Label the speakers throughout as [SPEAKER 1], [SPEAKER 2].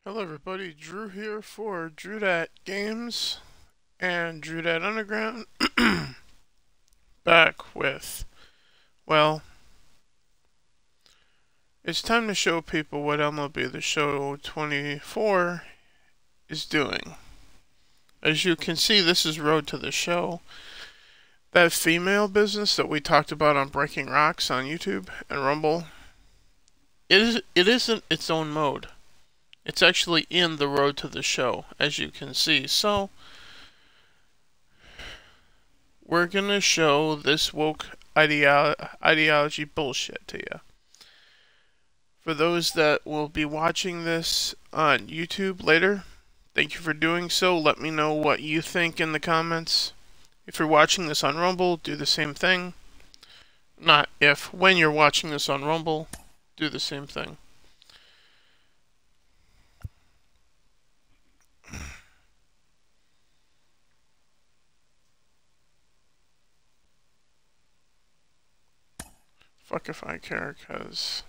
[SPEAKER 1] Hello everybody, Drew here for Drew Dat Games and Drew Dat Underground. Back with, well, it's time to show people what MLB The Show 24 is doing. As you can see, this is Road to the Show. That female business that we talked about on Breaking Rocks on YouTube and Rumble, it isn't its own mode. It's actually in the Road to the Show, as you can see. So, we're gonna show this woke ideology bullshit to you. For those that will be watching this on YouTube later, thank you for doing so. Let me know what you think in the comments. If you're watching this on Rumble, do the same thing. Not if, when you're watching this on Rumble, do the same thing. Fuck if I care, cause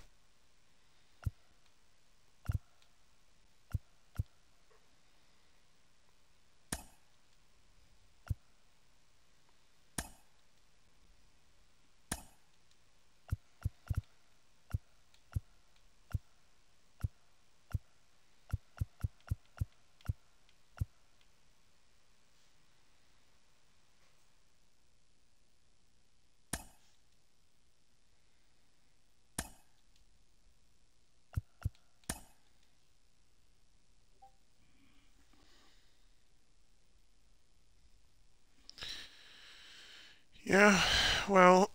[SPEAKER 1] yeah, well,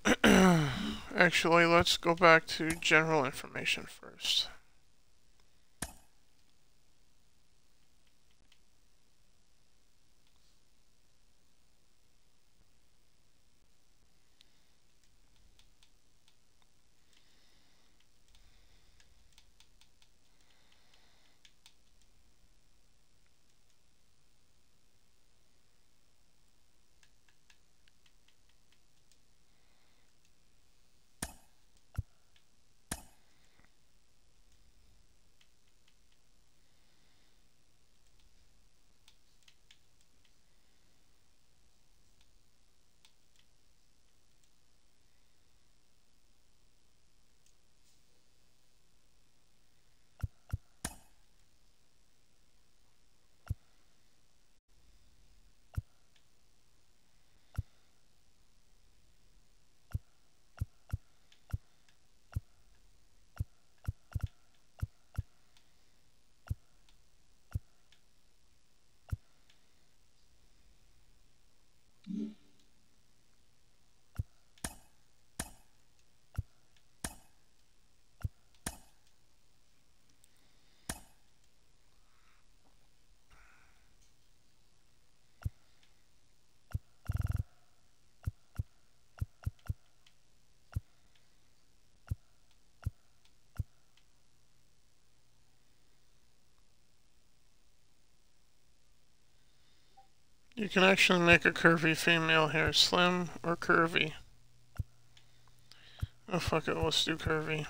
[SPEAKER 1] actually, let's go back to general information first. You can actually make a curvy female here, slim or curvy. Oh fuck it, let's do curvy.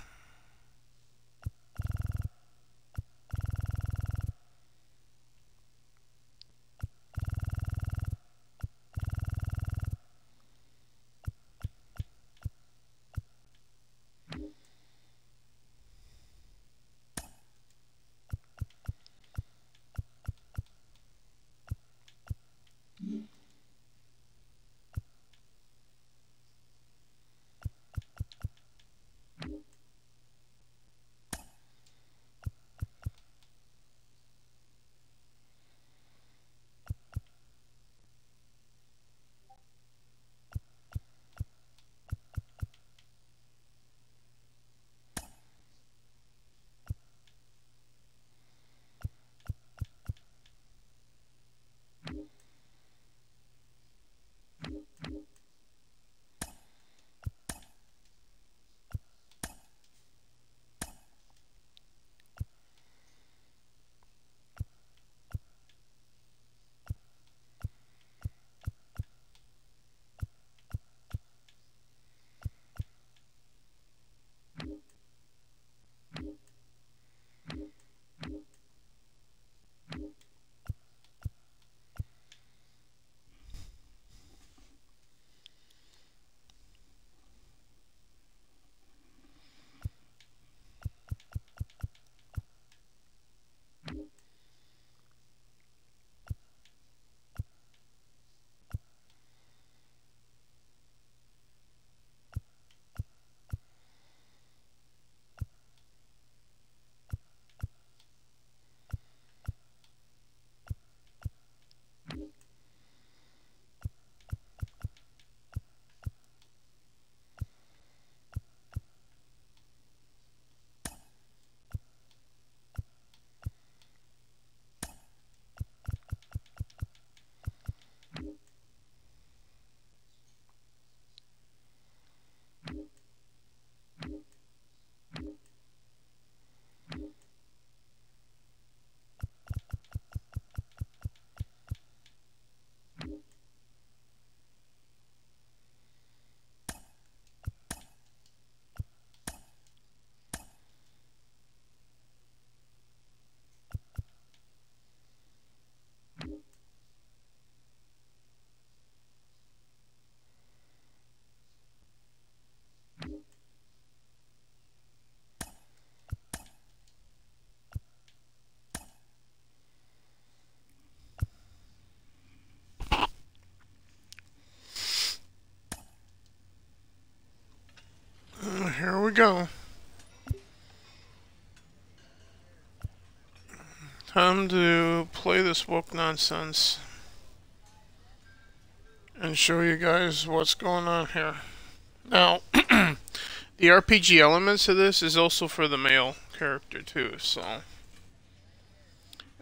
[SPEAKER 1] go. Time to play this woke nonsense and show you guys what's going on here. Now, the RPG elements of this is also for the male character too, so.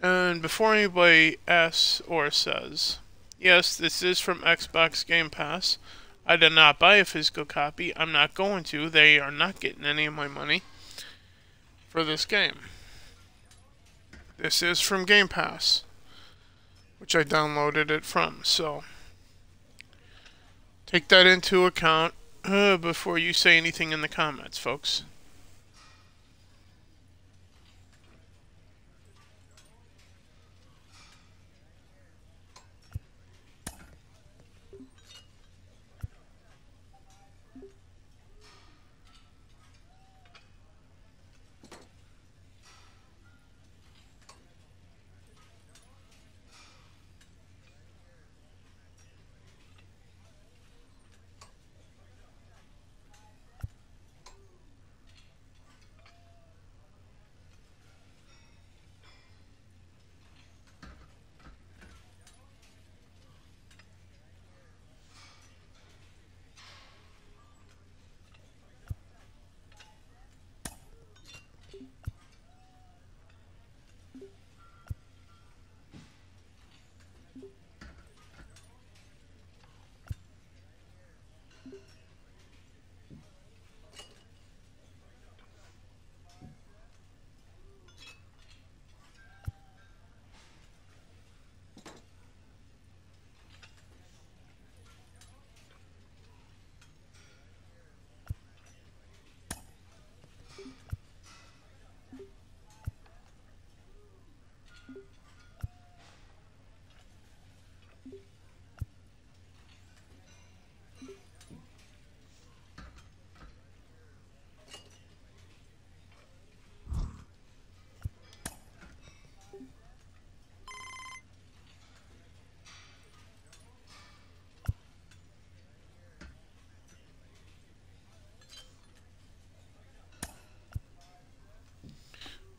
[SPEAKER 1] And before anybody asks or says, yes, this is from Xbox Game Pass. I did not buy a physical copy. I'm not going to. They are not getting any of my money for this game. This is from Game Pass, which I downloaded it from, so take that into account before you say anything in the comments, folks.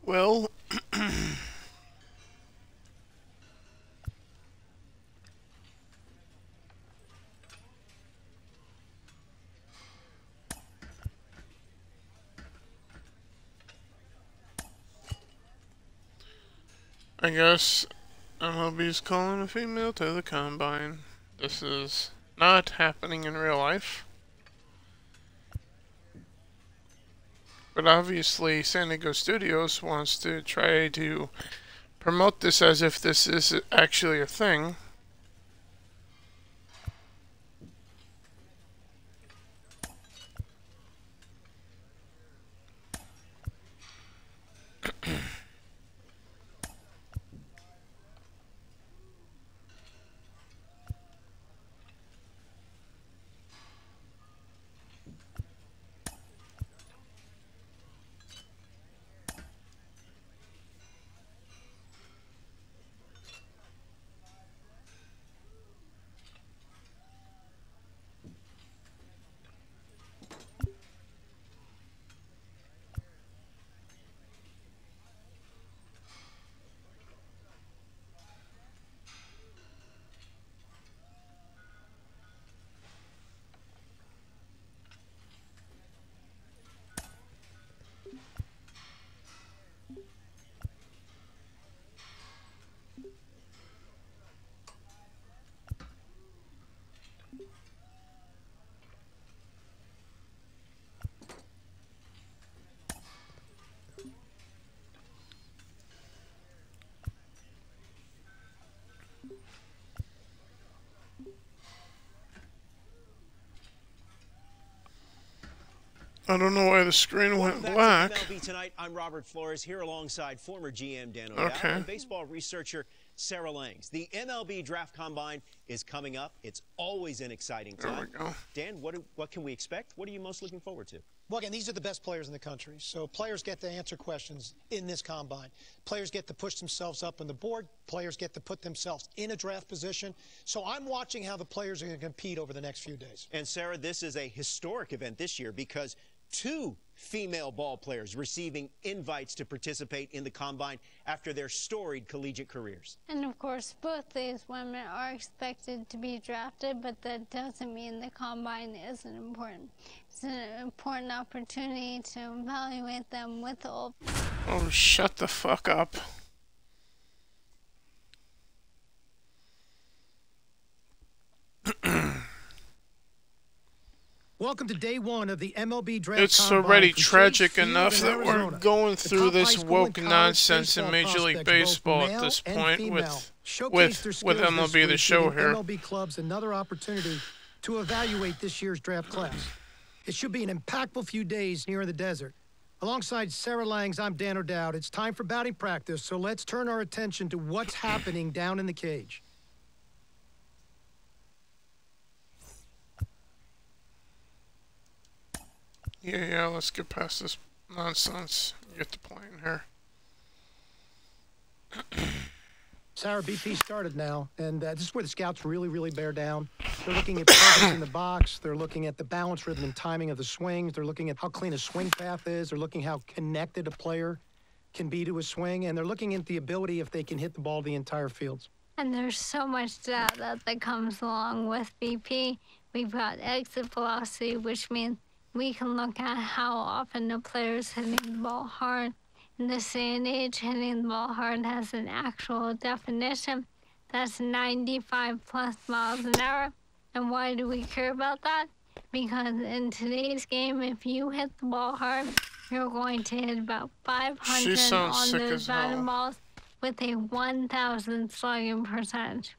[SPEAKER 1] Well, I guess MLB's calling a female to the combine. This is not happening in real life. But obviously San Diego Studios wants to try to promote this as if this is actually a thing. I don't know why the screen went black.
[SPEAKER 2] MLB Tonight, I'm Robert Flores here alongside former GM Dan O'Dowd and baseball researcher Sarah Langs. The MLB Draft Combine is coming up. It's always an exciting time.
[SPEAKER 1] There we go.
[SPEAKER 2] Dan, what can we expect? What are you most looking forward to?
[SPEAKER 3] Well, again, these are the best players in the country. So players get to answer questions in this combine. Players get to push themselves up on the board. Players get to put themselves in a draft position. So I'm watching how the players are going to compete over the next few days.
[SPEAKER 2] And Sarah, this is a historic event this year because 2 female ball players receiving invites to participate in the Combine after their storied collegiate careers.
[SPEAKER 4] And of course, both these women are expected to be drafted, but that doesn't mean the Combine isn't important. It's an important opportunity to evaluate them with all.
[SPEAKER 1] Oh, shut the fuck up.
[SPEAKER 5] Welcome to day 1 of the MLB Draft
[SPEAKER 1] It's
[SPEAKER 5] Combine
[SPEAKER 1] already
[SPEAKER 5] from
[SPEAKER 1] tragic
[SPEAKER 5] Chase Field
[SPEAKER 1] enough
[SPEAKER 5] in
[SPEAKER 1] that we're
[SPEAKER 5] Arizona.
[SPEAKER 1] going
[SPEAKER 5] The
[SPEAKER 1] through
[SPEAKER 5] top high
[SPEAKER 1] this
[SPEAKER 5] school
[SPEAKER 1] woke
[SPEAKER 5] and college
[SPEAKER 1] nonsense in
[SPEAKER 5] baseball
[SPEAKER 1] Major League
[SPEAKER 5] prospects, both
[SPEAKER 1] Baseball at
[SPEAKER 5] male
[SPEAKER 1] this
[SPEAKER 5] and
[SPEAKER 1] point
[SPEAKER 5] female, showcased their
[SPEAKER 1] with
[SPEAKER 5] skills
[SPEAKER 1] MLB
[SPEAKER 5] this
[SPEAKER 1] The
[SPEAKER 5] week,
[SPEAKER 1] Show
[SPEAKER 5] giving
[SPEAKER 1] here.
[SPEAKER 5] MLB clubs another opportunity to evaluate this year's draft class. It should be an impactful few days here in the desert. Alongside Sarah Langs, I'm Dan O'Dowd. It's time for batting practice, so let's turn our attention to what's happening down in the cage.
[SPEAKER 1] Yeah, let's get past this nonsense. Get to playing here.
[SPEAKER 5] Sarah, BP started now, and this is where the scouts really bear down. They're looking at presence in the box. They're looking at the balance, rhythm, and timing of the swings. They're looking at how clean a swing path is. They're looking how connected a player can be to a swing, and they're looking at the ability if they can hit the ball the entire fields.
[SPEAKER 4] And there's so much data that comes along with BP. We've got exit velocity, which means we can look at how often the player's hitting the ball hard. In this day and age, hitting the ball hard has an actual definition. That's 95 plus miles an hour. And why do we care about that? Because in today's game, if you hit the ball hard, you're going to hit about 500 on those batting balls with a 1,000 slugging percentage.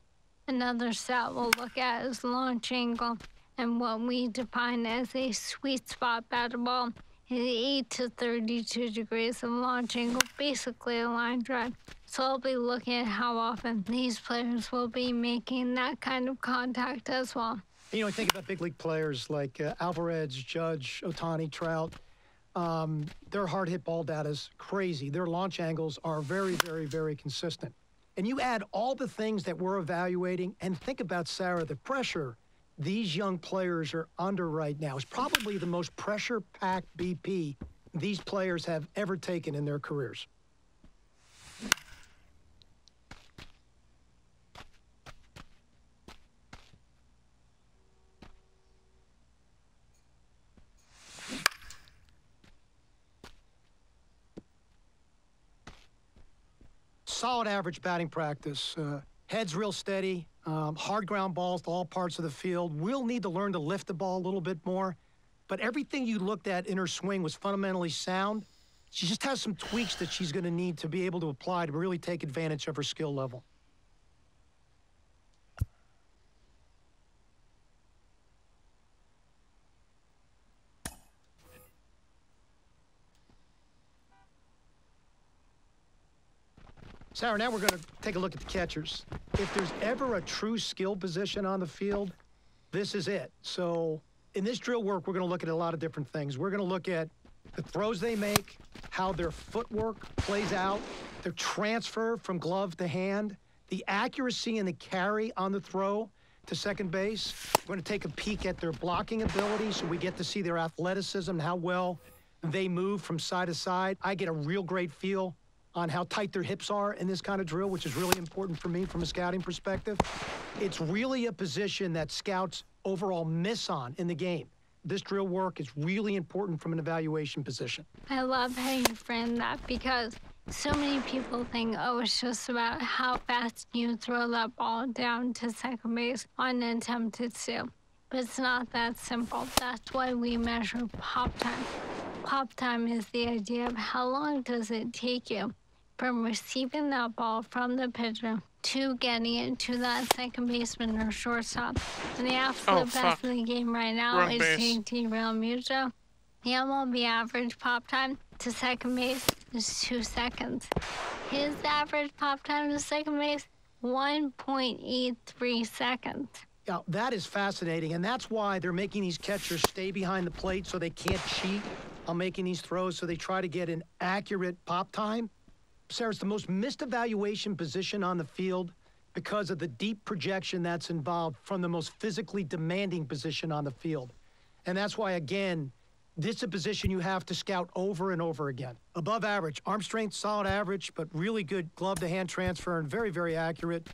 [SPEAKER 4] Another stat we'll look at is launch angle. And what we define as a sweet spot batted ball is 8 to 32 degrees of launch angle, basically a line drive. So I'll be looking at how often these players will be making that kind of contact as well.
[SPEAKER 5] You know, I think about big league players like Alvarez, Judge, Ohtani, Trout. Their hard hit ball data is crazy. Their launch angles are very consistent. And you add all the things that we're evaluating, and think about, Sarah, the pressure these young players are under right now is probably the most pressure-packed BP these players have ever taken in their careers. Solid average batting practice. Head's real steady. Hard ground balls to all parts of the field. We'll need to learn to lift the ball a little bit more. But everything you looked at in her swing was fundamentally sound. She just has some tweaks that she's going to need to be able to apply to really take advantage of her skill level. Sarah, now we're going to take a look at the catchers. If there's ever a true skill position on the field, this is it. So in this drill work, we're going to look at a lot of different things. We're going to look at the throws they make, how their footwork plays out, their transfer from glove to hand, the accuracy and the carry on the throw to second base. We're going to take a peek at their blocking ability so we get to see their athleticism and how well they move from side to side. I get a real great feel on how tight their hips are in this kind of drill, which is really important for me from a scouting perspective. It's really a position that scouts overall miss on in the game. This drill work is really important from an evaluation position.
[SPEAKER 4] I love how you frame that because so many people think, oh, it's just about how fast you throw that ball down to second base on an attempted steal. But it's not that simple. That's why we measure pop time. Pop time is the idea of how long does it take you from receiving that ball from the pitcher to getting it to that second baseman or shortstop. And the absolute best in the game right now is JT Realmuto. The MLB average pop time to second base is 2 seconds. His average pop time to second base, 1.83 seconds.
[SPEAKER 5] Yeah, that is fascinating, and that's why they're making these catchers stay behind the plate so they can't cheat on making these throws, so they try to get an accurate pop time. Sarah, it's the most missed evaluation position on the field because of the deep projection that's involved from the most physically demanding position on the field. And that's why, again, This is a position you have to scout over and over again. Above average, arm strength, solid average, but really good glove-to-hand transfer and very, very accurate.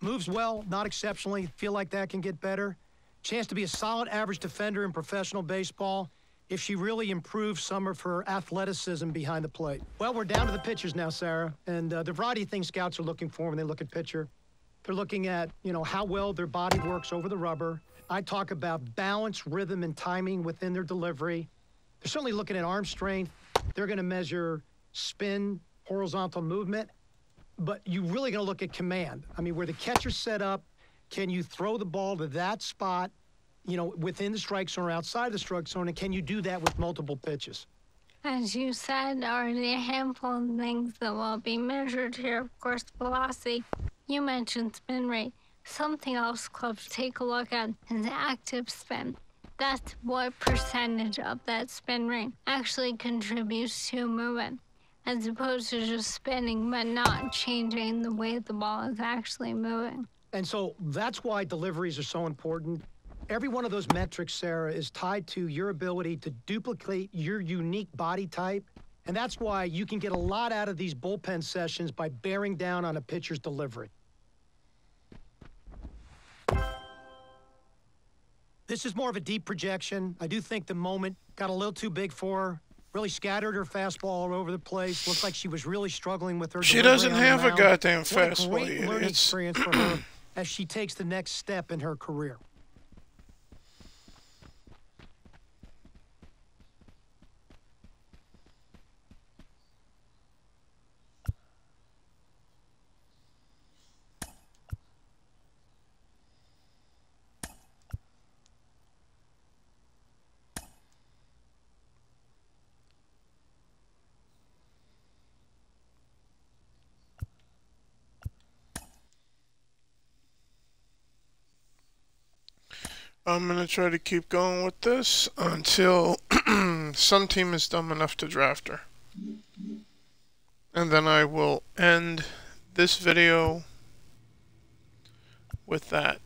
[SPEAKER 5] Moves well, not exceptionally. Feel like that can get better. Chance to be a solid average defender in professional baseball if she really improves some of her athleticism behind the plate. Well, we're down to the pitchers now, Sarah, and the variety of things scouts are looking for when they look at pitcher. They're looking at, how well their body works over the rubber. I talk about balance, rhythm, and timing within their delivery. They're certainly looking at arm strength. They're going to measure spin, horizontal movement, but you're really going to look at command. I mean, where the catcher's set up, can you throw the ball to that spot, within the strike zone or outside the strike zone, and can you do that with multiple pitches?
[SPEAKER 4] As you said, already a handful of things that will be measured here. Of course, velocity. You mentioned spin rate. Something else clubs take a look at is active spin. That's what percentage of that spin rate actually contributes to movement, as opposed to just spinning but not changing the way the ball is actually moving.
[SPEAKER 5] And so that's why deliveries are so important. Every one of those metrics, Sarah, is tied to your ability to duplicate your unique body type. And that's why you can get a lot out of these bullpen sessions by bearing down on a pitcher's delivery. This is more of a deep projection. I do think the moment got a little too big for her. Really scattered her fastball all over the place. Looked like she was really struggling with her
[SPEAKER 1] She
[SPEAKER 5] delivery
[SPEAKER 1] doesn't
[SPEAKER 5] on the
[SPEAKER 1] have a
[SPEAKER 5] mound.
[SPEAKER 1] goddamn
[SPEAKER 5] What a
[SPEAKER 1] fastball
[SPEAKER 5] great
[SPEAKER 1] yet.
[SPEAKER 5] learning
[SPEAKER 1] It's
[SPEAKER 5] experience for her as she takes the next step in her career.
[SPEAKER 1] I'm going to try to keep going with this until some team is dumb enough to draft her. And then I will end this video with that.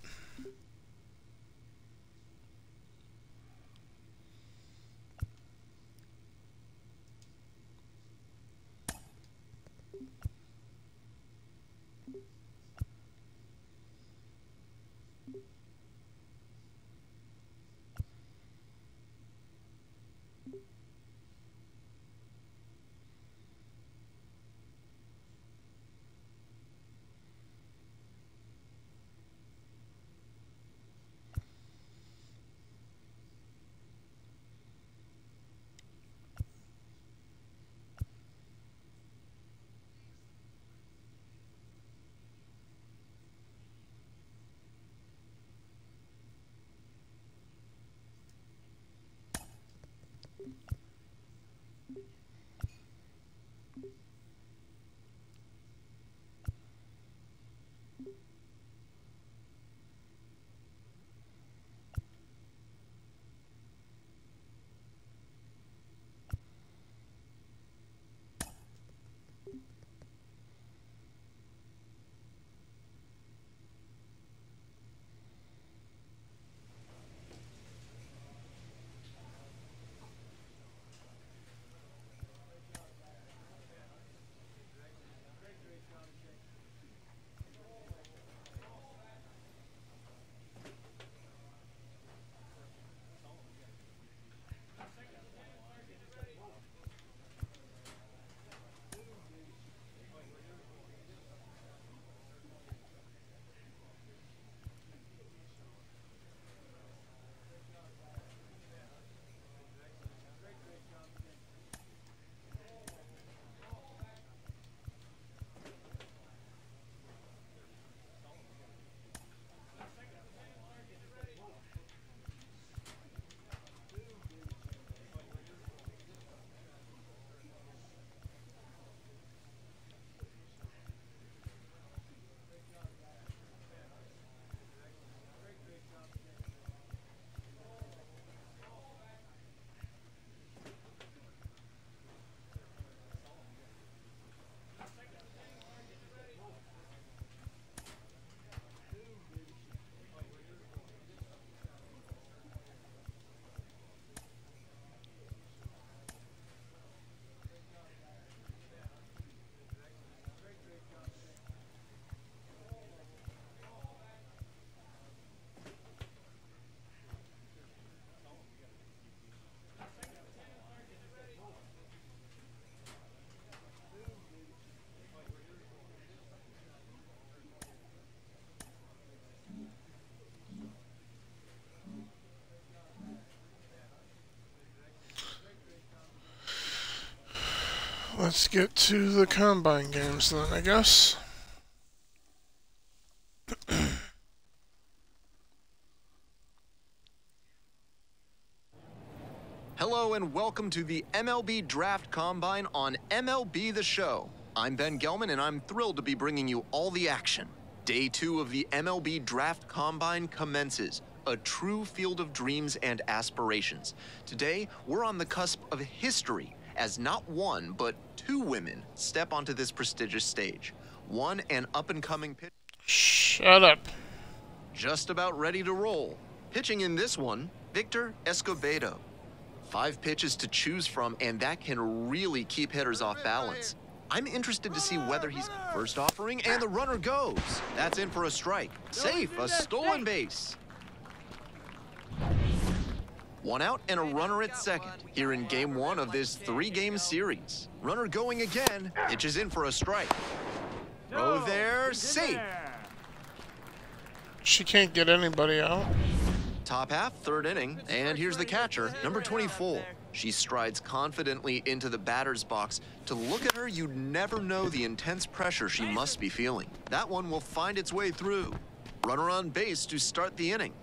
[SPEAKER 1] Let's get to the combine games then, I guess.
[SPEAKER 6] Hello and welcome to the MLB Draft Combine on MLB The Show. I'm Ben Gelman and I'm thrilled to be bringing you all the action. Day 2 of the MLB Draft Combine commences, a true field of dreams and aspirations. Today, we're on the cusp of history as not one, but 2 women step onto this prestigious stage. One, an up-and-coming pitcher.
[SPEAKER 1] Shut up.
[SPEAKER 6] Just about ready to roll. Pitching in this one, Victor Escobedo. 5 pitches to choose from, and that can really keep hitters off balance. I'm interested to see whether he's first offering, and the runner goes. That's in for a strike. Safe, a stolen base. 1 out and a runner at second here in game 1 of this 3-game series. Runner going again, pitches in for a strike. Throw there, safe.
[SPEAKER 1] She can't get anybody out.
[SPEAKER 6] Top half, 3rd inning, and here's the catcher, number 24. She strides confidently into the batter's box. To look at her, you'd never know the intense pressure she must be feeling. That one will find its way through. Runner on base to start the inning.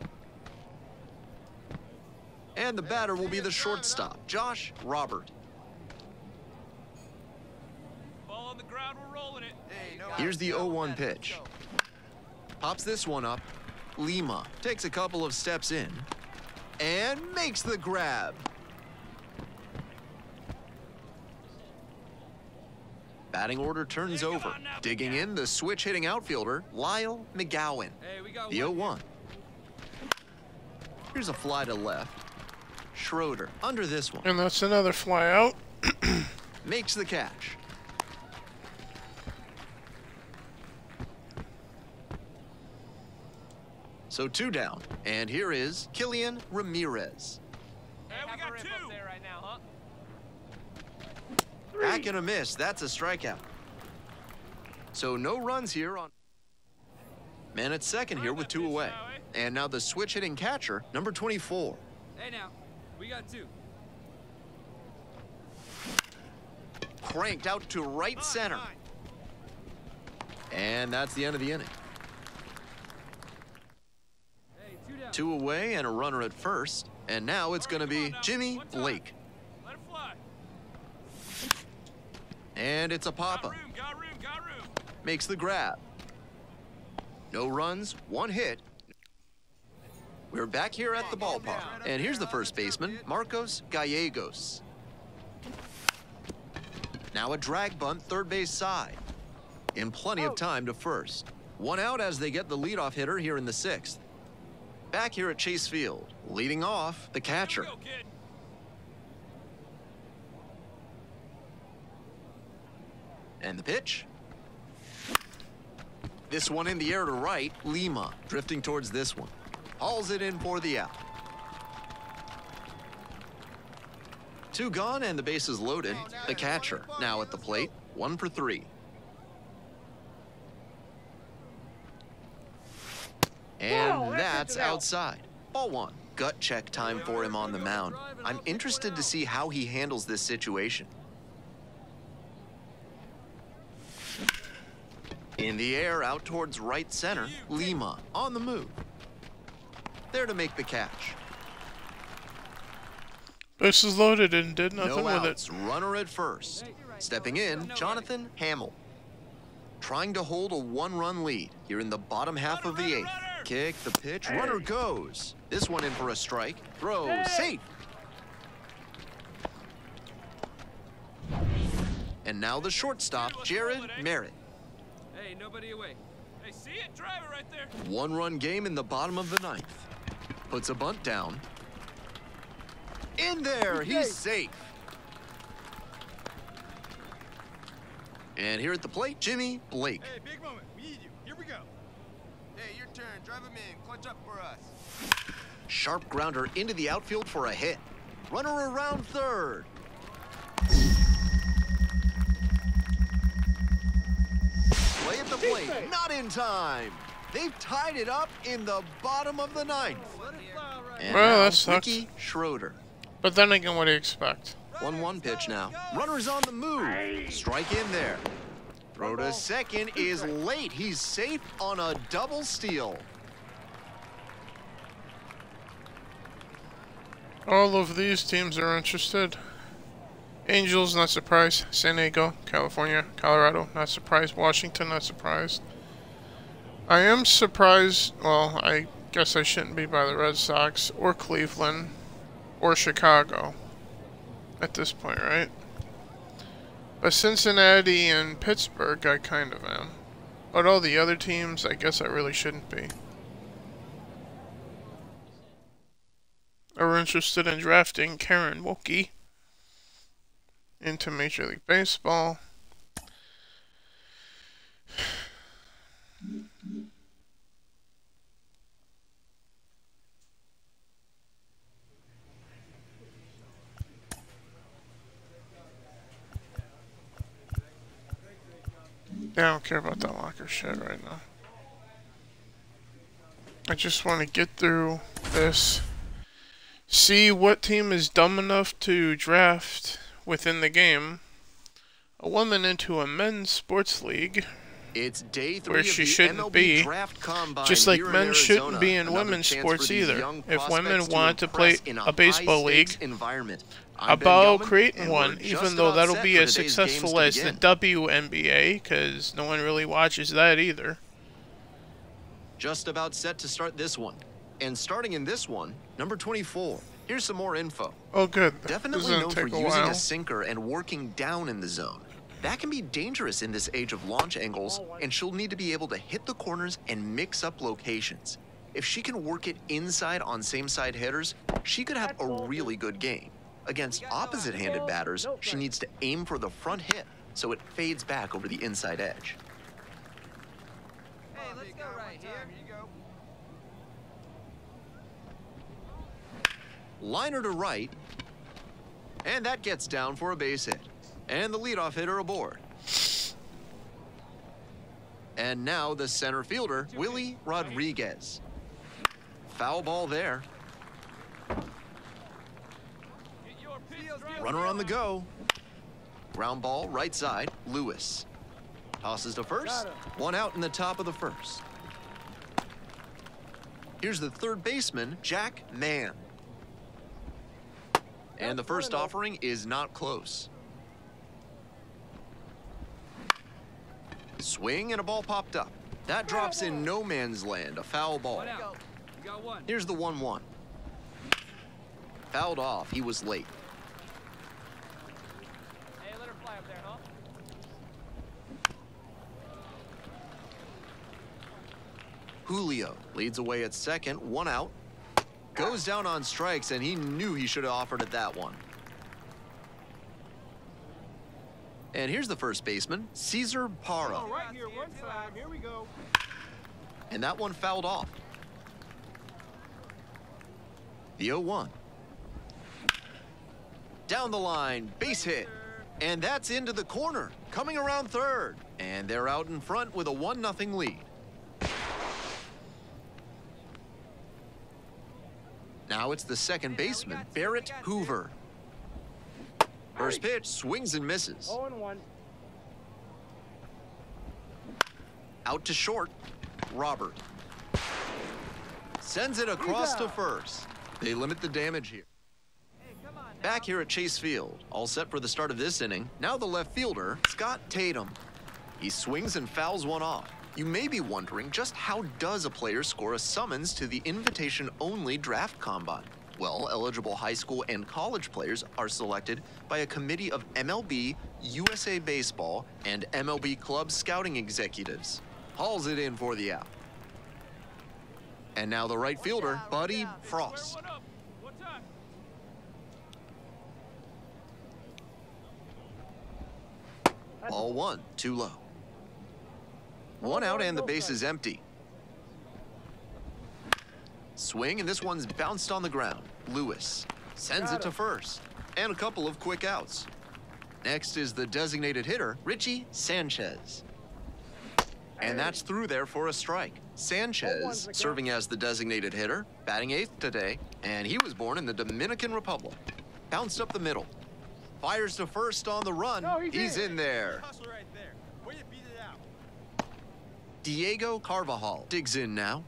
[SPEAKER 6] And the batter will be the shortstop, Josh Robert.
[SPEAKER 7] Ball on the ground, we're rolling it.
[SPEAKER 6] Here's the 0-1 pitch. Pops this one up. Lima takes a couple of steps in and makes the grab. Batting order turns over. Digging in, the switch-hitting outfielder, Lyle McGowan. The 0-1. Here's a fly to left. Schroeder under this one.
[SPEAKER 1] And that's another fly out.
[SPEAKER 6] Makes the catch. So 2 down, and here is Killian Ramirez.
[SPEAKER 7] Hey, we got 2 there right now, huh?
[SPEAKER 6] Back and a miss, that's a strikeout. So no runs here on. Man at second here with 2 away. And now the switch-hitting catcher, number 24.
[SPEAKER 7] Hey now, we got 2.
[SPEAKER 6] Cranked out to right center. And that's the end of the inning. 2 away and a runner at first. And now it's going to be Jimmy Blake.
[SPEAKER 7] Let it fly.
[SPEAKER 6] And it's a pop-up.
[SPEAKER 7] Got room.
[SPEAKER 6] Makes the grab. No runs, 1 hit. We're back here at the ballpark. And here's the first baseman, Marcos Gallegos. Now a drag bunt, 3rd base side. In plenty of time to first. 1 out as they get the leadoff hitter here in the 6th. Back here at Chase Field, leading off the catcher. And the pitch. This one in the air to right, Lima drifting towards this one. Hauls it in for the out. 2 gone and the bases loaded. The catcher now at the plate, 1 for 3. And that's outside. Ball 1. Gut check time for him on the mound. I'm interested to see how he handles this situation. In the air, out towards right center, Lima on the move. There to make the catch.
[SPEAKER 1] Bases loaded and did nothing
[SPEAKER 6] No
[SPEAKER 1] with
[SPEAKER 6] outs, runner at first. Stepping in, Jonathan Hamill. Trying to hold a 1-run lead here in the bottom half of the 8th. Kick, the pitch, runner goes. This one in for a strike. Throw, safe. And now the shortstop, Jared Merritt.
[SPEAKER 7] Hey, nobody away. Hey, see it? Drive it right there.
[SPEAKER 6] 1-run game in the bottom of the 9th. Puts a bunt down. In there, he's safe. And here at the plate, Jimmy Blake.
[SPEAKER 8] Hey, big moment. We need you. Here we go. Hey, your turn. Drive him in. Clutch up for us.
[SPEAKER 6] Sharp grounder into the outfield for a hit. Runner around 3rd. Play at the plate, not in time. They've tied it up in the bottom of the 9th. And
[SPEAKER 1] Well,
[SPEAKER 6] now
[SPEAKER 1] that sucks.
[SPEAKER 6] Ricky Schroeder.
[SPEAKER 1] But then again, what do you expect?
[SPEAKER 6] 1-1 pitch now. Runner's on the move. Strike in there. Throw to second is late. He's safe on a double steal.
[SPEAKER 1] All of these teams are interested. Angels, not surprised. San Diego, California, Colorado, not surprised. Washington, not surprised. I am surprised, well, I guess I shouldn't be by the Red Sox, or Cleveland, or Chicago at this point, right? But Cincinnati and Pittsburgh, I kind of am. But all the other teams, I guess I really shouldn't be. Are interested in drafting Karen Wokey into Major League Baseball. I don't care about that locker shit right now. I just want to get through this. See what team is dumb enough to draft within the game a woman into a men's sports league.
[SPEAKER 6] It's day 3
[SPEAKER 1] where
[SPEAKER 6] of
[SPEAKER 1] she
[SPEAKER 6] the
[SPEAKER 1] shouldn't
[SPEAKER 6] MLB
[SPEAKER 1] be,
[SPEAKER 6] Draft Combine
[SPEAKER 1] just like
[SPEAKER 6] here in
[SPEAKER 1] men shouldn't
[SPEAKER 6] Arizona.
[SPEAKER 1] be in
[SPEAKER 6] Another
[SPEAKER 1] women's
[SPEAKER 6] chance
[SPEAKER 1] sports
[SPEAKER 6] for these
[SPEAKER 1] either.
[SPEAKER 6] young
[SPEAKER 1] If women
[SPEAKER 6] prospects
[SPEAKER 1] want to play
[SPEAKER 6] impress in
[SPEAKER 1] a baseball league,
[SPEAKER 6] high-stakes environment.
[SPEAKER 1] how
[SPEAKER 6] I'm Ben
[SPEAKER 1] about
[SPEAKER 6] Gelman,
[SPEAKER 1] creating
[SPEAKER 6] and
[SPEAKER 1] one,
[SPEAKER 6] we're
[SPEAKER 1] even
[SPEAKER 6] just
[SPEAKER 1] though
[SPEAKER 6] about
[SPEAKER 1] that'll
[SPEAKER 6] set
[SPEAKER 1] be
[SPEAKER 6] for
[SPEAKER 1] as
[SPEAKER 6] today's
[SPEAKER 1] successful
[SPEAKER 6] games
[SPEAKER 1] as
[SPEAKER 6] to
[SPEAKER 1] the
[SPEAKER 6] begin.
[SPEAKER 1] WNBA, because no one really watches that either.
[SPEAKER 6] Just about set to start this one. And starting in this one, number 24. Here's some more info.
[SPEAKER 1] Oh good, this
[SPEAKER 6] Definitely
[SPEAKER 1] is
[SPEAKER 6] known
[SPEAKER 1] gonna
[SPEAKER 6] for
[SPEAKER 1] take a
[SPEAKER 6] using
[SPEAKER 1] while.
[SPEAKER 6] a sinker and working down in the zone. That can be dangerous in this age of launch angles, and she'll need to be able to hit the corners and mix up locations. If she can work it inside on same-side hitters, she could have a really good game. Against opposite-handed batters, she needs to aim for the front hit so it fades back over the inside edge.
[SPEAKER 8] Hey, let's go right here. You go.
[SPEAKER 6] Liner to right, and that gets down for a base hit. And the leadoff hitter aboard. And now the center fielder, Willie Rodriguez. Foul ball there. Runner on the go. Ground ball, right side, Lewis. Tosses to first. One out in the top of the first. Here's the third baseman, Jack Mann. And the first offering is not close. Swing and a ball popped up. That drops in no man's land, a foul ball. Here's the 1-1. Fouled off, he was late.
[SPEAKER 7] Hey, let her fly up there, huh?
[SPEAKER 6] Julio leads away at second, 1 out. Goes down on strikes, and he knew he should have offered at that one. And here's the first baseman, Cesar Parra.
[SPEAKER 8] Right here, 1-5. Here we go.
[SPEAKER 6] And that one fouled off. The 0-1. Down the line, base hit. And that's into the corner, coming around third. And they're out in front with a 1-0 lead. Now it's the second baseman, Barrett Hoover. First pitch, swings and misses.
[SPEAKER 8] 0-1.
[SPEAKER 6] Out to short, Robert. Sends it across to first. They limit the damage here. Back here at Chase Field, all set for the start of this inning. Now the left fielder, Scott Tatum. He swings and fouls one off. You may be wondering, just how does a player score a summons to the invitation-only draft combine? Well, eligible high school and college players are selected by a committee of MLB, USA Baseball, and MLB club scouting executives. Hauls it in for the out. And now the right fielder, Buddy Frost. Ball 1, too low. 1 out and the base is empty. Swing, and this one's bounced on the ground. Lewis sends it to first. And a couple of quick outs. Next is the designated hitter, Richie Sanchez. And that's through there for a strike. Sanchez serving as the designated hitter, batting 8th today, and he was born in the Dominican Republic. Bounced up the middle. Fires to first on the run.
[SPEAKER 8] No,
[SPEAKER 6] He's in there.
[SPEAKER 8] Hustle right there. Way to beat it out.
[SPEAKER 6] Diego Carvajal digs in now.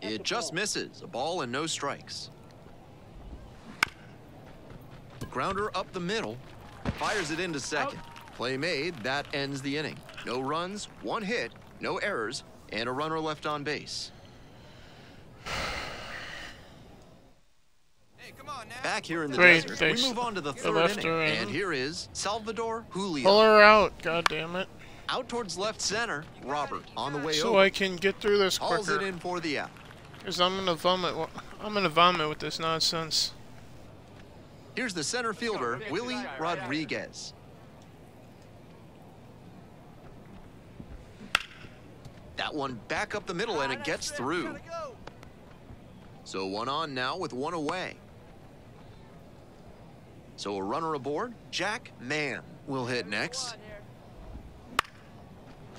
[SPEAKER 6] It just misses. A ball and no strikes. Grounder up the middle. Fires it into second. Play made. That ends the inning. No runs, 1 hit, no errors, and a runner left on base.
[SPEAKER 8] Hey, come on now.
[SPEAKER 6] Back here in the
[SPEAKER 1] Wait,
[SPEAKER 6] desert,
[SPEAKER 1] they
[SPEAKER 6] we move on to the
[SPEAKER 1] they
[SPEAKER 6] third
[SPEAKER 1] left
[SPEAKER 6] inning.
[SPEAKER 1] her in.
[SPEAKER 6] And here is Salvador Julio.
[SPEAKER 1] Pull her out, god damn it.
[SPEAKER 6] Out towards left center, Robert on the way
[SPEAKER 1] So
[SPEAKER 6] over.
[SPEAKER 1] I can get through this
[SPEAKER 6] Hauls it
[SPEAKER 1] quicker.
[SPEAKER 6] in for the out.
[SPEAKER 1] Because I'm gonna vomit with this nonsense.
[SPEAKER 6] Here's the center fielder, Willie Rodriguez. That one back up the middle and it gets through. So 1 on now with 1 away. So a runner aboard, Jack Mann will hit next.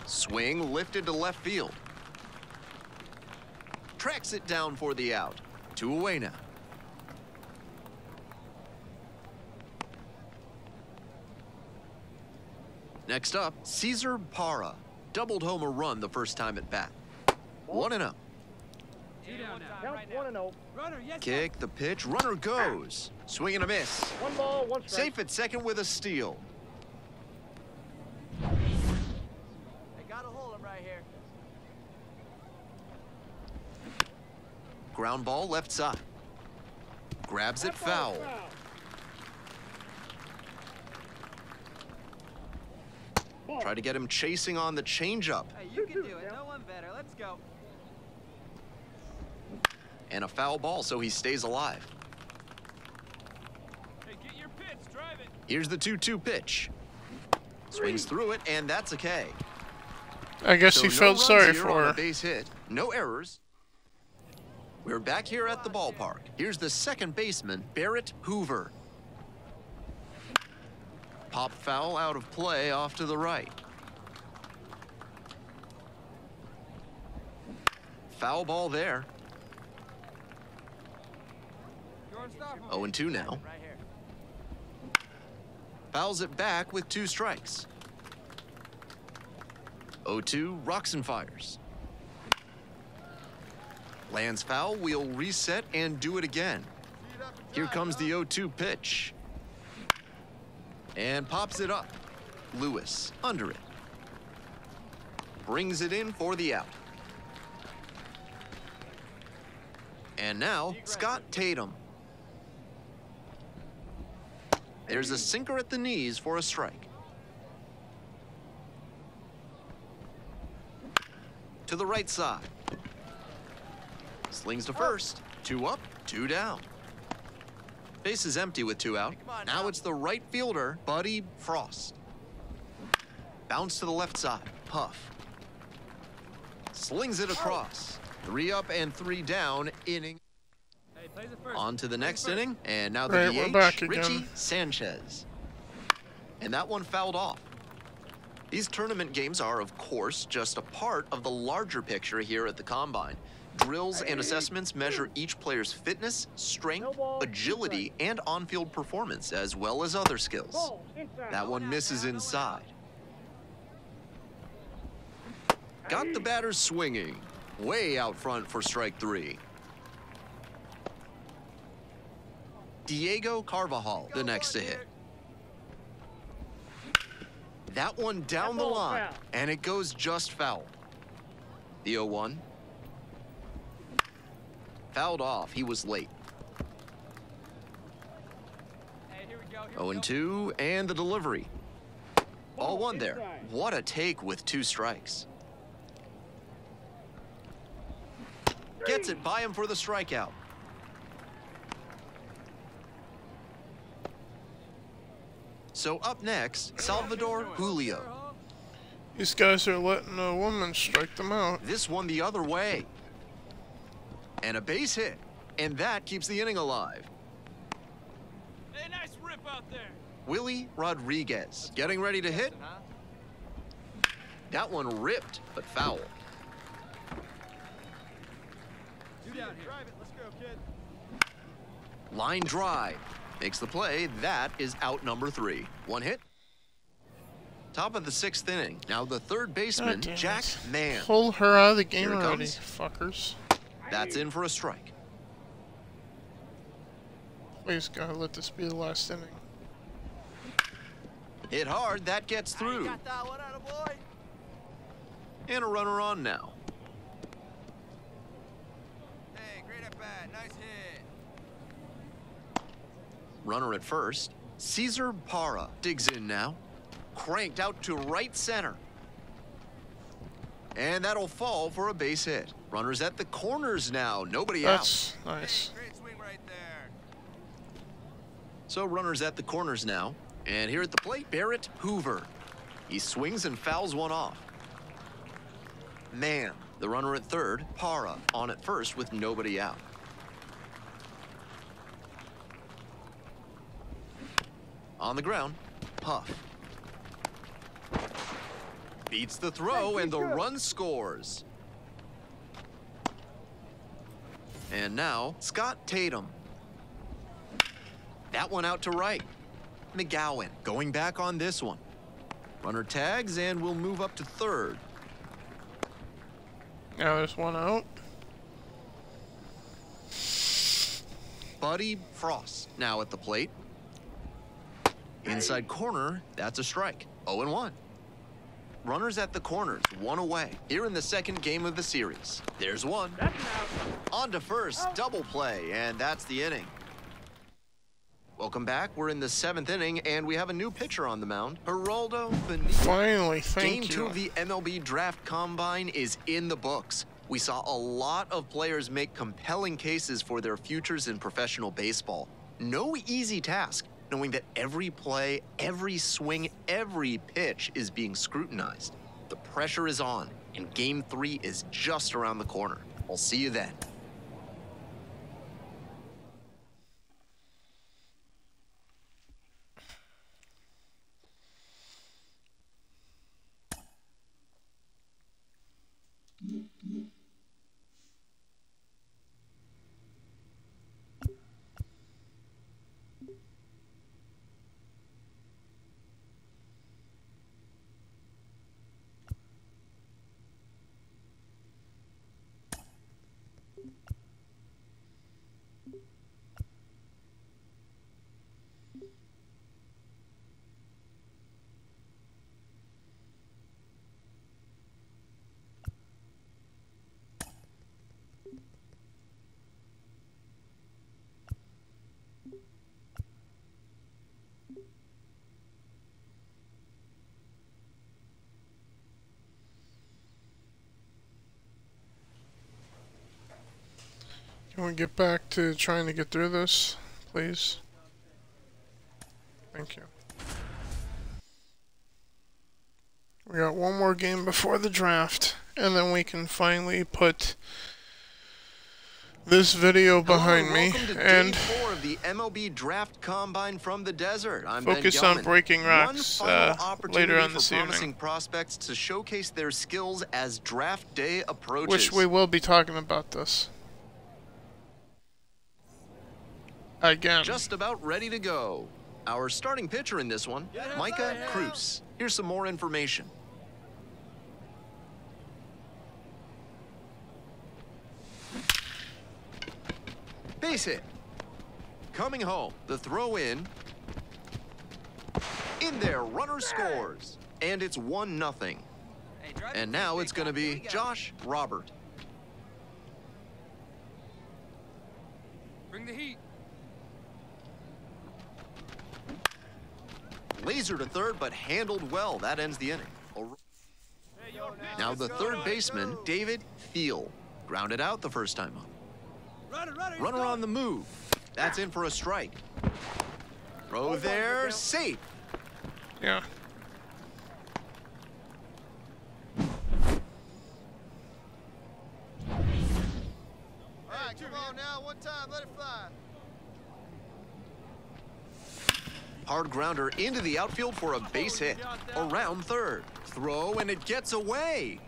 [SPEAKER 6] Swing lifted to left field. Tracks it down for the out. 2 away now. Next up, Cesar Parra. Doubled home a run the first time at bat. 1-0.
[SPEAKER 7] Runner, yes,
[SPEAKER 6] Kick, the pitch, runner goes. Swing and a miss.
[SPEAKER 5] 1 ball, 1 strike.
[SPEAKER 6] Safe at second with a steal.
[SPEAKER 8] I gotta hold him right here.
[SPEAKER 6] Ground ball left side. Grabs it foul. Try to get him chasing on the changeup.
[SPEAKER 8] Hey, you can do it. No one better. Let's go.
[SPEAKER 6] And a foul ball, so he stays alive.
[SPEAKER 7] Hey, get your pitch. Drive it.
[SPEAKER 6] Here's the 2-2 pitch. Swings through it, and that's a K.
[SPEAKER 1] I guess
[SPEAKER 6] So
[SPEAKER 1] he
[SPEAKER 6] no
[SPEAKER 1] felt
[SPEAKER 6] runs
[SPEAKER 1] sorry
[SPEAKER 6] here
[SPEAKER 1] for
[SPEAKER 6] on a
[SPEAKER 1] her.
[SPEAKER 6] base hit, no errors. We're back here at the ballpark. Here's the second baseman, Barrett Hoover. Pop foul out of play off to the right. Foul ball there.
[SPEAKER 8] You're unstoppable.
[SPEAKER 6] 0-2 now.
[SPEAKER 8] Right here.
[SPEAKER 6] Fouls it back with 2 strikes. 0-2, rocks and fires. Lands foul, we'll reset and do it again. Here comes the 0-2 pitch. And pops it up. Lewis under it. Brings it in for the out. And now, Scott Tatum. There's a sinker at the knees for a strike. To the right side. Slings to first. 2 up, 2 down. Base is empty with 2 out. Now it's the right fielder, Buddy Frost. Bounce to the left side. Huff. Slings it across. 3 up and 3 down. Inning.
[SPEAKER 7] Hey, plays it first.
[SPEAKER 6] On to the next inning. And now the
[SPEAKER 1] Right, we're back
[SPEAKER 6] DH,
[SPEAKER 1] again.
[SPEAKER 6] Richie Sanchez. And that one fouled off. These tournament games are, of course, just a part of the larger picture here at the Combine. Drills and assessments measure each player's fitness, strength, agility, and on-field performance, as well as other skills. That one misses inside. Got the batters swinging. Way out front for strike 3. Diego Carvajal, the next to hit. That one down the line, and it goes just foul. The 0-1. Fouled off, he was late.
[SPEAKER 7] Hey, here we go.
[SPEAKER 6] 0-2, and the delivery. Ball 1 there. What a take with 2 strikes. Gets it by him for the strikeout. So up next, Salvador Julio.
[SPEAKER 1] These guys are letting a woman strike them out.
[SPEAKER 6] This one the other way. And a base hit. And that keeps the inning alive.
[SPEAKER 7] Hey, nice rip out there.
[SPEAKER 6] Willie Rodriguez getting ready to hit. That one ripped, but foul.
[SPEAKER 8] Drive it. Let's go, kid.
[SPEAKER 6] Line drive. Makes the play. That is out number 3. 1 hit. Top of the 6th inning. Now the third baseman, Jack Mann.
[SPEAKER 1] Pull her out of the game
[SPEAKER 6] Here it
[SPEAKER 1] already,
[SPEAKER 6] comes.
[SPEAKER 1] fuckers.
[SPEAKER 6] That's in for a strike.
[SPEAKER 1] Please God, let this be the last inning.
[SPEAKER 6] Hit hard. That gets through.
[SPEAKER 8] Got that one out of boy.
[SPEAKER 6] And a runner on now.
[SPEAKER 8] Hey, great at bat. Nice hit.
[SPEAKER 6] Runner at first. Cesar Parra digs in now. Cranked out to right center. And that'll fall for a base hit. Runners at the corners now. Nobody out.
[SPEAKER 1] That's nice.
[SPEAKER 8] Hey, great swing right there.
[SPEAKER 6] So runners at the corners now. And here at the plate, Barrett Hoover. He swings and fouls one off. Mann, the runner at third. Parra on at first with nobody out. On the ground, Huff. Beats the throw and the run scores. And now, Scott Tatum. That one out to right. McGowan going back on this one. Runner tags and will move up to third.
[SPEAKER 1] Now there's one out.
[SPEAKER 6] Buddy Frost now at the plate. Inside corner, that's a strike. 0-1. Runners at the corners, 1 away. Here in the second game of the series. There's one. On to first, double play, and that's the inning. Welcome back. We're in the 7th inning, and we have a new pitcher on the mound, Geraldo Benitez.
[SPEAKER 1] Finally, thank
[SPEAKER 6] Game
[SPEAKER 1] you.
[SPEAKER 6] 2 of the MLB Draft Combine is in the books. We saw a lot of players make compelling cases for their futures in professional baseball. No easy task, knowing that every play, every swing, every pitch is being scrutinized. The pressure is on, and Game 3 is just around the corner. I'll see you then.
[SPEAKER 1] Can we get back to trying to get through this, please? Thank you. We got one more game before the draft, and then we can finally put this video behind me and
[SPEAKER 6] day 4 of the MLB Draft Combine from the desert. I'm
[SPEAKER 1] focus
[SPEAKER 6] Ben
[SPEAKER 1] on breaking rocks later on this
[SPEAKER 6] promising
[SPEAKER 1] evening,
[SPEAKER 6] prospects to showcase their skills as draft day approaches.
[SPEAKER 1] which we will be talking about this again.
[SPEAKER 6] Just about ready to go. Our starting pitcher in this one, Micah Cruz. Here's some more information. Base hit. Coming home, the throw in. In there, runner scores. And it's 1-0. And now it's going to be Josh Robert.
[SPEAKER 7] Bring the heat.
[SPEAKER 6] Laser to third, but handled well. That ends the inning. Now the third baseman, David Thiel. Grounded out the first time up. Runner on the move. That's in for a strike. Throw there, safe.
[SPEAKER 1] Yeah.
[SPEAKER 8] All right, come on now. One time, let it fly.
[SPEAKER 6] Hard grounder into the outfield for a base hit. Around third. Throw, and it gets away.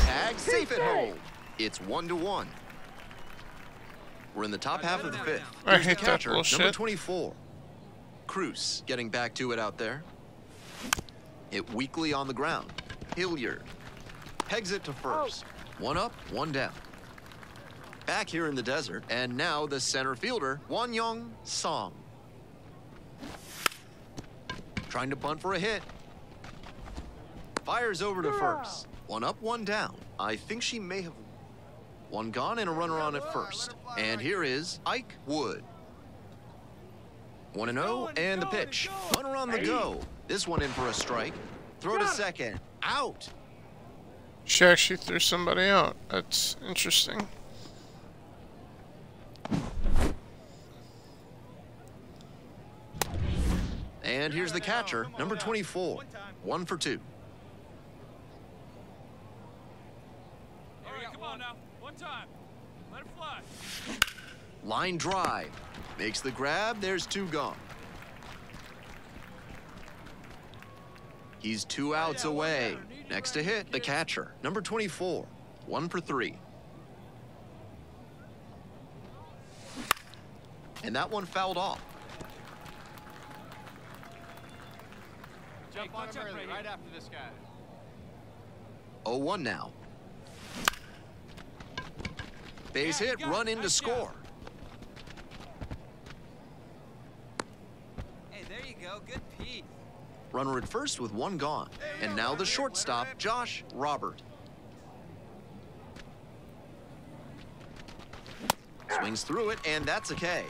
[SPEAKER 6] Tag safe at home. It's 1-1. We're in the top half of the fifth.
[SPEAKER 1] I
[SPEAKER 6] Here's the
[SPEAKER 1] hate that
[SPEAKER 6] catcher,
[SPEAKER 1] bullshit.
[SPEAKER 6] number 24. Cruz getting back to it out there. Hit weakly on the ground. Hilliard pegs it to first. One up, one down. Back here in the desert, and now the center fielder, Won-Young Song. Trying to bunt for a hit. Fires over to first. One up, one down. I think she may have one gone and a runner on at first. And here is Ike Wood. 1-0 and the pitch. Runner on the go. This one in for a strike. Throw to second. Out.
[SPEAKER 1] She actually threw somebody out. That's interesting.
[SPEAKER 6] And here's the catcher, number 24. 1 for 2.
[SPEAKER 7] All right, come on now. One time. Let it fly.
[SPEAKER 6] Line drive. Makes the grab. There's 2 gone. He's 2 outs away. Next to hit, the catcher, number 24. 1 for 3. And that one fouled off.
[SPEAKER 8] Jump on him early, right after this guy.
[SPEAKER 6] 0-1 now. Base hit, run in to score.
[SPEAKER 8] Hey, there you go. Good piece.
[SPEAKER 6] Runner at first with 1 gone. And now the shortstop, Josh Robert. Swings through it, and that's a K.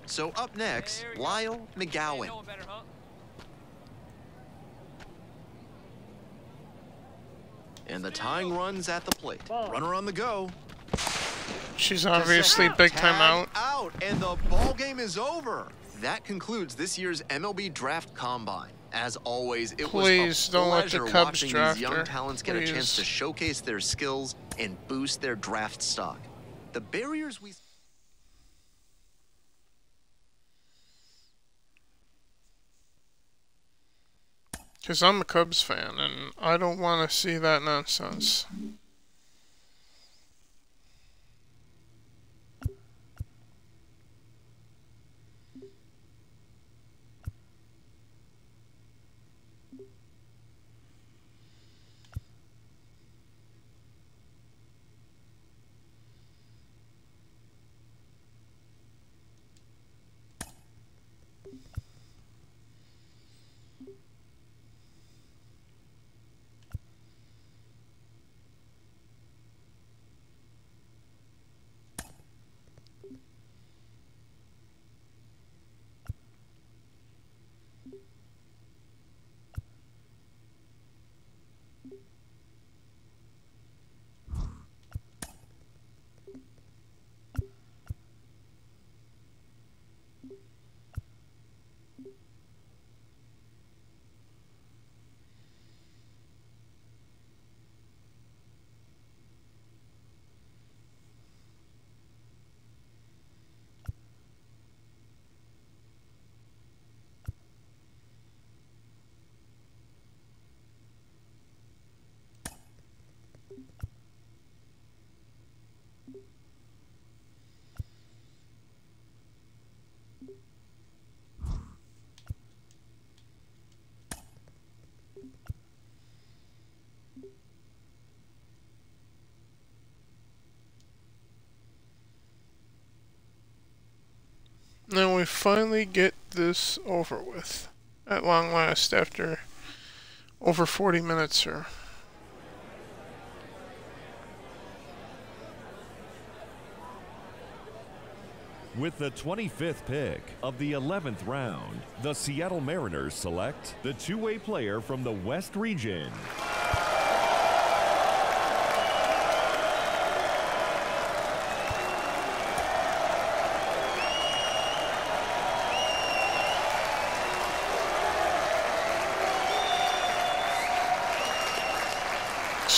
[SPEAKER 6] So up next, Lyle McGowan. And the tying run's at the plate. Runner on the go.
[SPEAKER 1] She's obviously big time out.
[SPEAKER 6] Out, and the ball game is over. That concludes this year's MLB Draft Combine. As always, it was a
[SPEAKER 1] don't let the
[SPEAKER 6] pleasure
[SPEAKER 1] Cubs
[SPEAKER 6] watching
[SPEAKER 1] draft
[SPEAKER 6] these young
[SPEAKER 1] her.
[SPEAKER 6] talents get a chance to showcase their skills and boost their draft stock. The barriers we...
[SPEAKER 1] Because I'm a Cubs fan, and I don't want to see that nonsense. Now we finally get this over with, at long last, after over 40 minutes here.
[SPEAKER 9] With the 25th pick of the 11th round, the Seattle Mariners select the two-way player from the West region.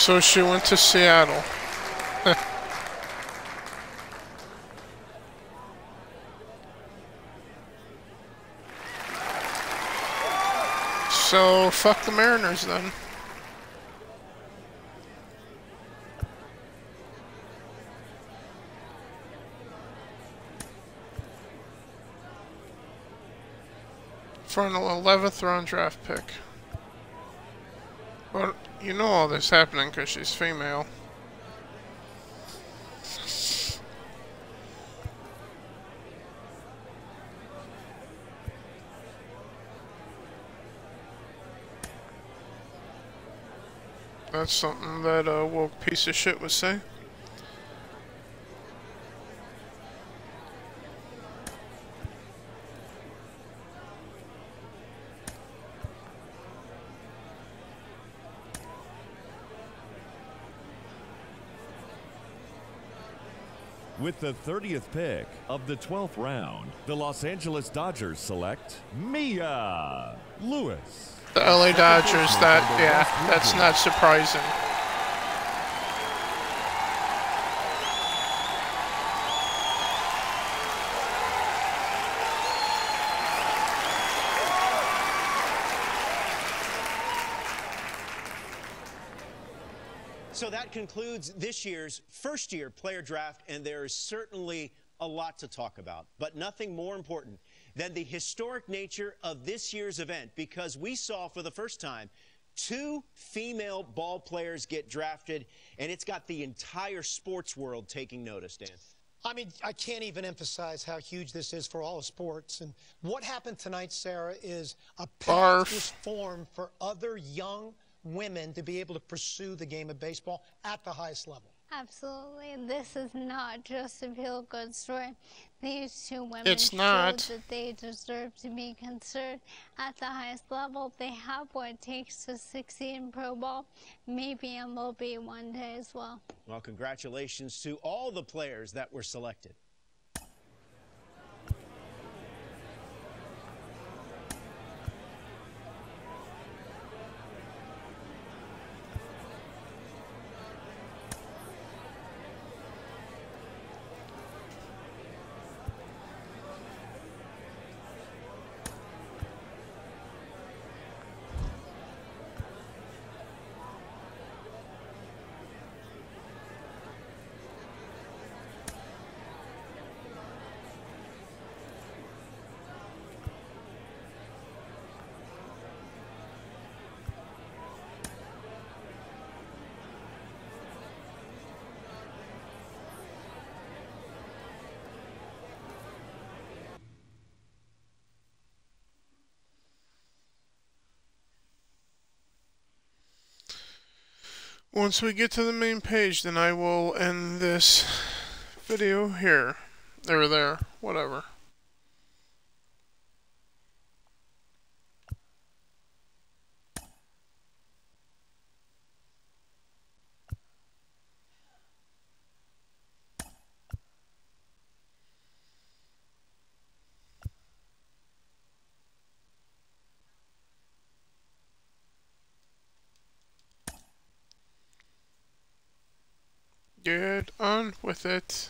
[SPEAKER 1] So she went to Seattle. So fuck the Mariners then. For an 11th round draft pick. But you know all this happening because she's female. That's something that a woke piece of shit would say.
[SPEAKER 9] With the 30th pick of the 12th round, the Los Angeles Dodgers select Mia Lewis.
[SPEAKER 1] The LA Dodgers, that's not surprising.
[SPEAKER 2] So that concludes this year's first-year player draft, and there is certainly a lot to talk about, but nothing more important than the historic nature of this year's event, because we saw for the first time 2 female ball players get drafted, and it's got the entire sports world taking notice, Dan.
[SPEAKER 3] I mean, I can't even emphasize how huge this is for all of sports. And what happened tonight, Sarah, is a path was formed for other young women to be able to pursue the game of baseball at the highest level.
[SPEAKER 4] Absolutely. This is not just a feel-good story. These 2 women
[SPEAKER 1] showed
[SPEAKER 4] that they deserve to be considered at the highest level. They have what it takes to succeed in pro ball, maybe MLB one day as well.
[SPEAKER 2] Well, congratulations to all the players that were selected.
[SPEAKER 1] Once we get to the main page, then I will end this video here. Or there. Whatever. Get on with it.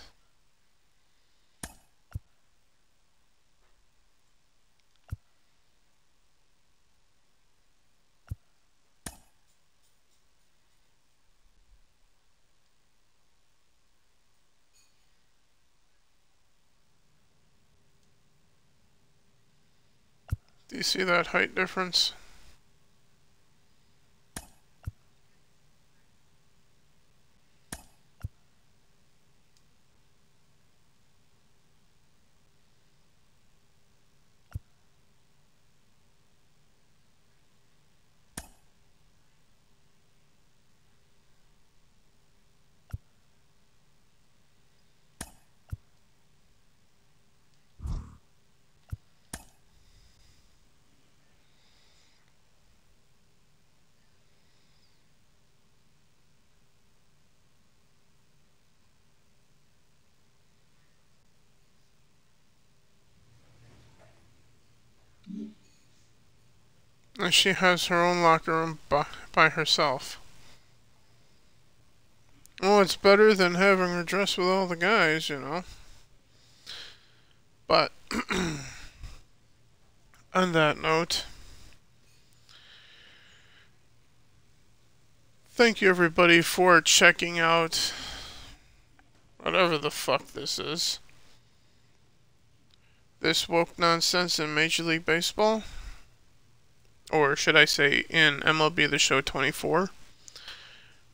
[SPEAKER 1] Do you see that height difference? And she has her own locker room by herself. Well, it's better than having her dress with all the guys, you know. But, on that note, thank you everybody for checking out whatever the fuck this is. This woke nonsense in Major League Baseball. or should I say in MLB The Show 24.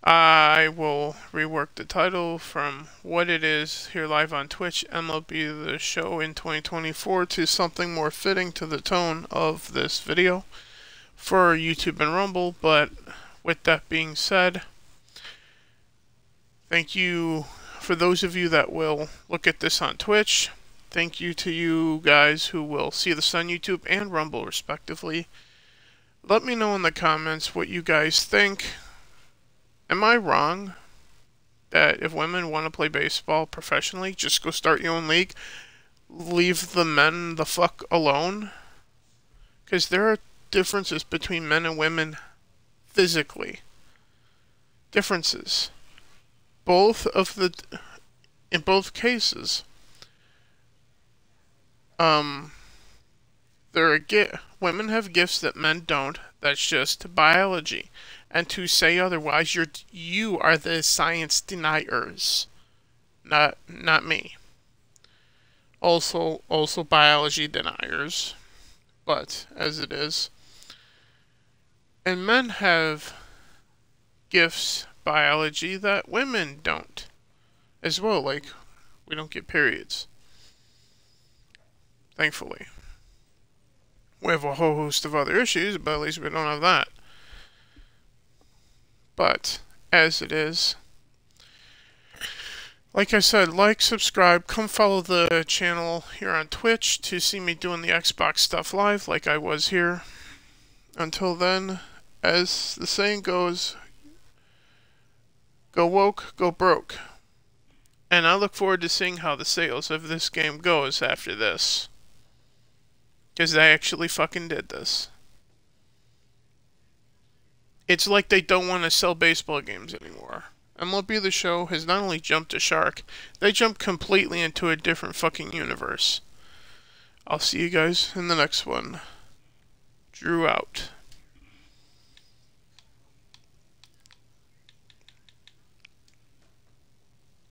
[SPEAKER 1] I will rework the title from what it is here live on Twitch, MLB The Show in 2024, to something more fitting to the tone of this video for YouTube and Rumble. But with that being said, thank you for those of you that will look at this on Twitch. Thank you to you guys who will see this on YouTube and Rumble respectively. Let me know in the comments what you guys think. Am I wrong that if women want to play baseball professionally, just go start your own league? Leave the men the fuck alone? Because there are differences between men and women physically. Differences. In both cases, women have gifts that men don't. That's just biology. And to say otherwise, you are the science deniers, not me. Also biology deniers, but as it is. And men have gifts, biology, that women don't as well. Like, we don't get periods, thankfully. We have a whole host of other issues, but at least we don't have that. But as it is, like I said, like, subscribe, come follow the channel here on Twitch to see me doing the Xbox stuff live like I was here. Until then, as the saying goes, go woke, go broke. And I look forward to seeing how the sales of this game goes after this. Because they actually fucking did this. It's like they don't want to sell baseball games anymore. MLB The Show has not only jumped a shark, they jumped completely into a different fucking universe. I'll see you guys in the next one. Drew out.